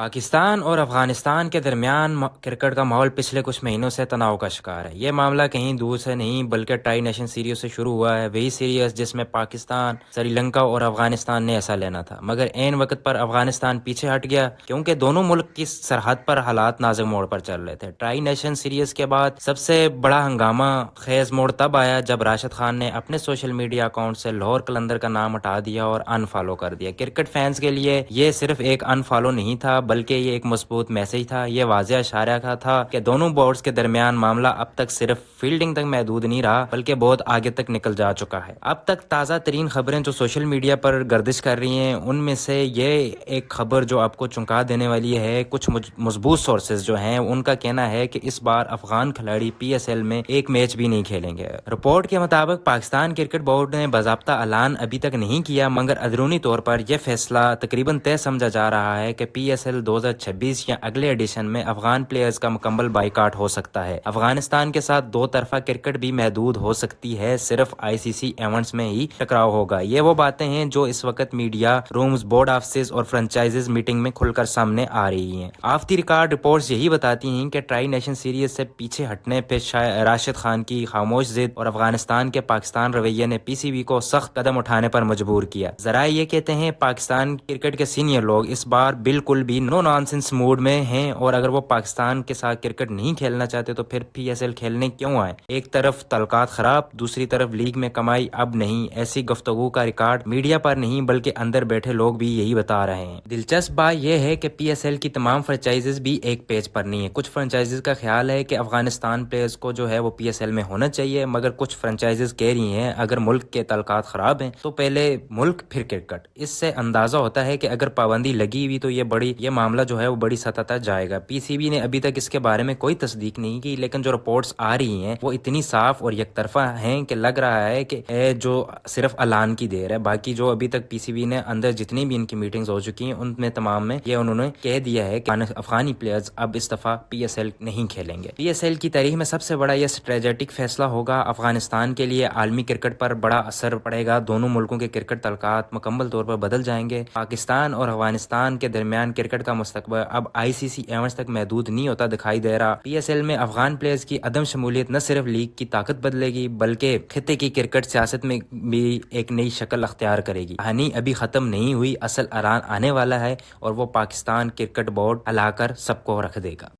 پاکستان اور افغانستان کے درمیان کرکٹ کا ماحول پچھلے کچھ مہینوں سے تناؤ کا شکار ہے۔ یہ معاملہ کہیں دور سے نہیں بلکہ ٹرائی نیشن سیریز سے شروع ہوا ہے، وہی سیریز جس میں پاکستان، سری لنکا اور افغانستان نے ایسا لینا تھا، مگر عین وقت پر افغانستان پیچھے ہٹ گیا کیونکہ دونوں ملک کی سرحد پر حالات نازک موڑ پر چل رہے تھے۔ ٹرائی نیشن سیریز کے بعد سب سے بڑا ہنگامہ خیز موڑ تب آیا جب راشد خان نے اپنے سوشل میڈیا اکاؤنٹ سے لاہور قلندر کا نام ہٹا دیا اور ان فالو کر دیا۔ کرکٹ فینس کے لیے یہ صرف ایک ان فالو نہیں تھا بلکہ یہ ایک مضبوط میسج تھا۔ یہ واضح اشارہ تھا کہ دونوں بورڈز کے درمیان معاملہ اب تک صرف فیلڈنگ تک محدود نہیں رہا بلکہ بہت آگے تک نکل جا چکا ہے۔ اب تک تازہ ترین خبریں جو سوشل میڈیا پر گردش کر رہی ہیں ان میں سے یہ ایک خبر جو آپ کو چونکا دینے والی ہے، کچھ مضبوط سورسز جو ہیں ان کا کہنا ہے کہ اس بار افغان کھلاڑی پی ایس ایل میں ایک میچ بھی نہیں کھیلیں گے۔ رپورٹ کے مطابق پاکستان کرکٹ بورڈ نے باضابطہ اعلان ابھی تک نہیں کیا، مگر اندرونی طور پر یہ فیصلہ تقریباً طے سمجھا جا رہا ہے کہ پی ایس ایل 2026 یا اگلے ایڈیشن میں افغان پلیئرز کا مکمل بائیکاٹ ہو سکتا ہے۔ افغانستان کے ساتھ دو طرفہ کرکٹ بھی محدود ہو سکتی ہے، صرف آئی سی سی ایونٹس میں ہی ٹکراؤ ہوگا۔ یہ وہ باتیں ہیں جو اس وقت میڈیا رومز، بورڈ آفسز اور فرنچائزز میٹنگ میں کھل کر سامنے آ رہی ہیں۔ آف دی ریکارڈ رپورٹس یہی بتاتی ہیں کہ ٹرائی نیشن سیریز سے پیچھے ہٹنے پہ راشد خان کی خاموش ضد اور افغانستان کے پاکستان رویے نے پی سی بی کو سخت قدم اٹھانے پر مجبور کیا۔ ذرائع یہ کہتے ہیں پاکستان کرکٹ کے سینئر لوگ اس بار بالکل بھی نو نانسنس موڈ میں ہیں اور اگر وہ پاکستان کے ساتھ کرکٹ نہیں کھیلنا چاہتے تو پھر پی ایس ایل کھیلنے کیوں آئے؟ ایک طرف تعلقات خراب، دوسری طرف لیگ میں کمائی اب نہیں، ایسی گفتگو کا ریکارڈ میڈیا پر نہیں بلکہ اندر بیٹھے لوگ بھی یہی بتا رہے ہیں۔ دلچسپ بات یہ ہے کہ پی ایس ایل کی تمام فرنچائزز بھی ایک پیج پر نہیں ہیں۔ کچھ فرنچائزز کا خیال ہے کہ افغانستان پلیئرز کو جو ہے وہ پی ایس ایل میں ہونا چاہیے، مگر کچھ فرنچائزز کہہ رہی ہیں اگر ملک کے تعلقات خراب ہیں تو پہلے ملک پھر کرکٹ۔ اس سے اندازہ ہوتا ہے کہ اگر پابندی لگی ہوئی تو یہ معاملہ جو ہے وہ بڑی سطح تک جائے گا۔ پی سی بی نے ابھی تک اس کے بارے میں کوئی تصدیق نہیں کی، لیکن جو رپورٹس آ رہی ہیں وہ اتنی صاف اور یک طرفہ ہیں کہ لگ رہا ہے کہ جو صرف اعلان کی دیر ہے۔ باقی جو ابھی تک پی سی بی نے اندر جتنی بھی ان کی میٹنگز ہو چکی ہیں ان میں تمام میں یہ انہوں نے کہہ دیا ہے کہ افغانی پلیئرز اب اس دفعہ پی ایس ایل نہیں کھیلیں گے۔ پی ایس ایل کی تاریخ میں سب سے بڑا یہ اسٹریٹجک فیصلہ ہوگا۔ افغانستان کے لیے عالمی کرکٹ پر بڑا اثر پڑے گا، دونوں ملکوں کے کرکٹ تعلقات مکمل طور پر بدل جائیں گے۔ پاکستان اور افغانستان کے درمیان کرکٹ کا مستقبل اب آئی سی سی ایونٹس تک محدود نہیں ہوتا دکھائی دے رہا۔ پی ایس ایل میں افغان پلیئرز کی عدم شمولیت نہ صرف لیگ کی طاقت بدلے گی بلکہ خطے کی کرکٹ سیاست میں بھی ایک نئی شکل اختیار کرے گی۔ کہانی ابھی ختم نہیں ہوئی، اصل اعلان آنے والا ہے اور وہ پاکستان کرکٹ بورڈ ہلا کر سب کو رکھ دے گا۔